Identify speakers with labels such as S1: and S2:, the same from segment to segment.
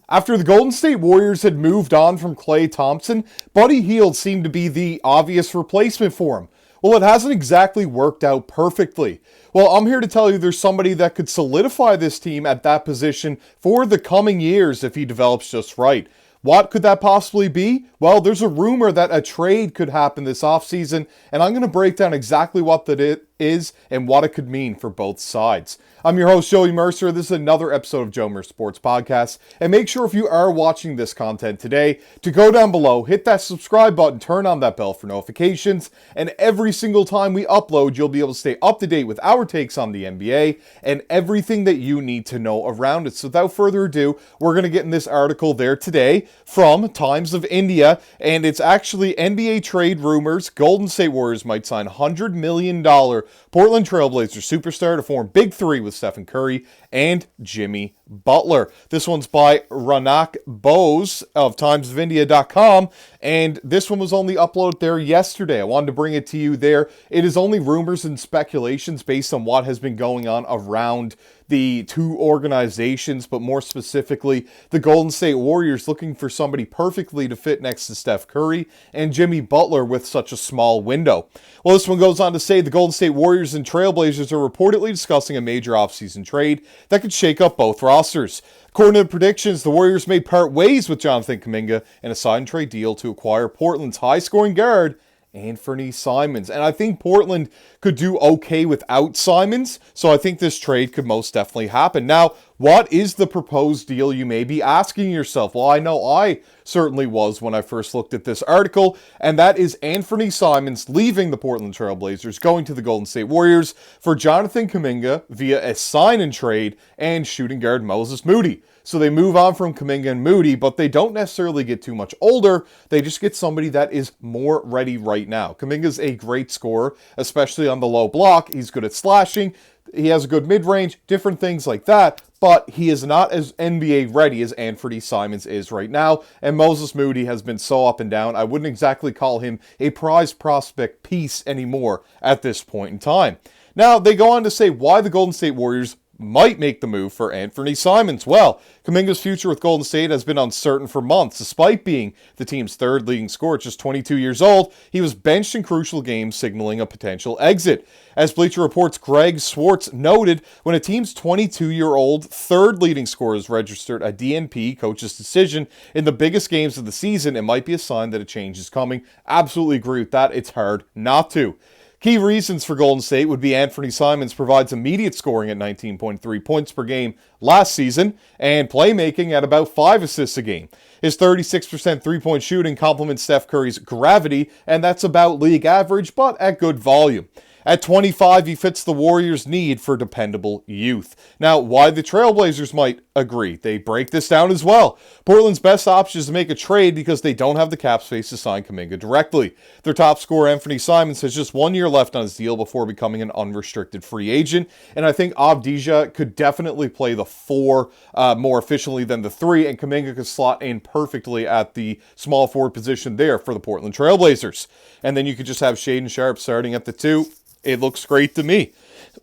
S1: After the Golden State Warriors had moved on from Klay Thompson, Buddy Hield seemed to be the obvious replacement for him. Well, it hasn't exactly worked out perfectly. Well, I'm here to tell you there's somebody that could solidify this team at that position for the coming years if he develops just right. What could that possibly be? Well, there's a rumor that a trade could happen this offseason, and I'm going to break down exactly what that is and what it could mean for both sides. I'm your host, Joey Mercer. This is another episode of Joe Mercer Sports Podcast. And make sure if you are watching this content today to go down below, hit that subscribe button, turn on that bell for notifications, and every single time we upload, you'll be able to stay up to date with our takes on the NBA and everything that you need to know around it. So without further ado, we're going to get in this article there today from Times of India, and it's actually NBA trade rumors. Golden State Warriors might sign $100 million Portland Trailblazers superstar to form Big Three with Stephen Curry and Jimmy Butler. This one's by Ranak Bose of TimesOfIndia.com, and this one was only uploaded there yesterday. I wanted to bring it to you there. It is only rumors and speculations based on what has been going on around the two organizations, but more specifically, the Golden State Warriors looking for somebody perfectly to fit next to Steph Curry and Jimmy Butler with such a small window. Well, this one goes on to say the Golden State Warriors and Trailblazers are reportedly discussing a major offseason trade that could shake up both rosters. According to the predictions, the Warriors may part ways with Jonathan Kuminga in a sign-and-trade deal to acquire Portland's high-scoring guard, Anfernee Simons. And I think Portland could do okay without Simons, so I think this trade could most definitely happen. Now, what is the proposed deal, you may be asking yourself? Well, I know I certainly was when I first looked at this article, and that is Anfernee Simons leaving the Portland Trailblazers, going to the Golden State Warriors for Jonathan Kuminga via a sign-and-trade and shooting guard Moses Moody. So they move on from Kuminga and Moody, but they don't necessarily get too much older. They just get somebody that is more ready right now. Kuminga's a great scorer, especially on the low block. He's good at slashing. He has a good mid-range, different things like that, but he is not as NBA ready as Anfernee Simons is right now, and Moses Moody has been so up and down. I wouldn't exactly call him a prize prospect piece anymore at this point in time. Now, they go on to say why the Golden State Warriors might make the move for Anfernee Simons. Well, Kuminga's future with Golden State has been uncertain for months. Despite being the team's third leading scorer at just 22 years old, he was benched in crucial games, signaling a potential exit. As Bleacher Report's Greg Swartz noted, when a team's 22-year-old third leading scorer is registered a DNP, coach's decision, in the biggest games of the season, it might be a sign that a change is coming. Absolutely agree with that. It's hard not to. Key reasons for Golden State would be Anfernee Simons provides immediate scoring at 19.3 points per game last season and playmaking at about 5 assists a game. His 36% three-point shooting complements Steph Curry's gravity, and that's about league average, but at good volume. At 25, he fits the Warriors' need for dependable youth. Now, why the Trailblazers might agree. They break this down as well. Portland's best option is to make a trade because they don't have the cap space to sign Kuminga directly. Their top scorer, Anfernee Simons, has just 1 year left on his deal before becoming an unrestricted free agent. And I think Avdija could definitely play the 4 more efficiently than the 3, and Kuminga could slot in perfectly at the small forward position there for the Portland Trailblazers. And then you could just have Shaedon Sharpe starting at the 2. It looks great to me.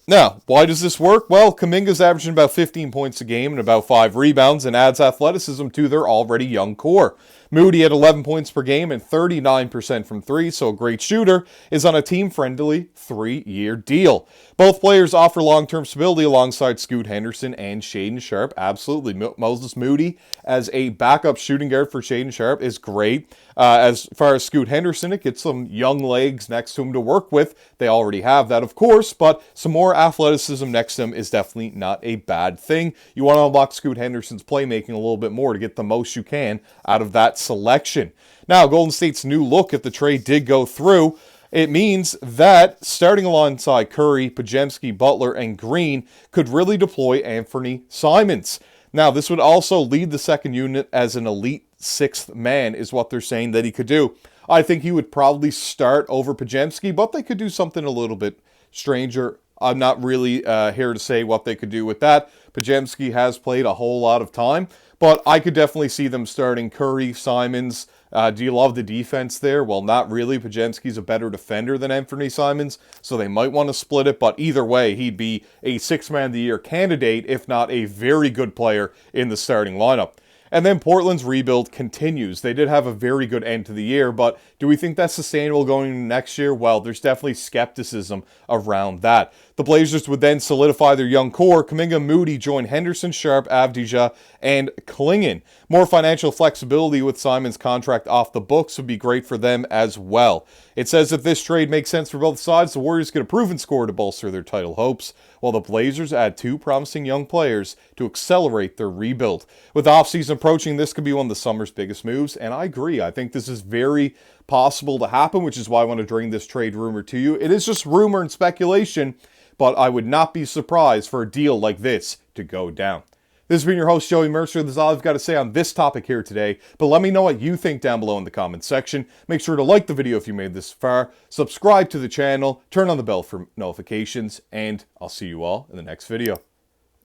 S1: Now, why does this work? Well, Kuminga's averaging about 15 points a game and about 5 rebounds and adds athleticism to their already young core. Moody had 11 points per game and 39% from 3, so a great shooter, is on a team-friendly 3-year deal. Both players offer long-term stability alongside Scoot Henderson and Shaedon Sharpe. Absolutely. Moses Moody as a backup shooting guard for Shaedon Sharpe is great. As far as Scoot Henderson, it gets some young legs next to him to work with. They already have that, of course, but some more athleticism next to him is definitely not a bad thing. You want to unlock Scoot Henderson's playmaking a little bit more to get the most you can out of that selection. Now, Golden State's new look, if the trade did go through, it means that starting alongside Curry, Podziemski, Butler, and Green could really deploy Anfernee Simons. Now, this would also lead the second unit as an elite 6th man, is what they're saying that he could do. I think he would probably start over Podziemski, but they could do something a little bit stranger. I'm not really here to say what they could do with that. Podziemski has played a whole lot of time, but I could definitely see them starting Curry, Simons. Do you love the defense there? Well, not really. Podziemski's a better defender than Anfernee Simons, so they might want to split it, but either way, he'd be a 6th Man of the Year candidate, if not a very good player in the starting lineup. And then Portland's rebuild continues. They did have a very good end to the year, but do we think that's sustainable going into next year? Well, there's definitely skepticism around that. The Blazers would then solidify their young core. Kuminga, Moody join Henderson, Sharp, Avdija, and Klingon. More financial flexibility with Simons' contract off the books would be great for them as well. It says if this trade makes sense for both sides, the Warriors get a proven score to bolster their title hopes, while the Blazers add two promising young players to accelerate their rebuild. With offseason approaching, this could be one of the summer's biggest moves, and I agree. I think this is very possible to happen, which is why I want to bring this trade rumor to you. It is just rumor and speculation, but I would not be surprised for a deal like this to go down. This has been your host, Joey Mercer. This is all I've got to say on this topic here today, but let me know what you think down below in the comments section. Make sure to like the video if you made this far, subscribe to the channel, turn on the bell for notifications, and I'll see you all in the next video.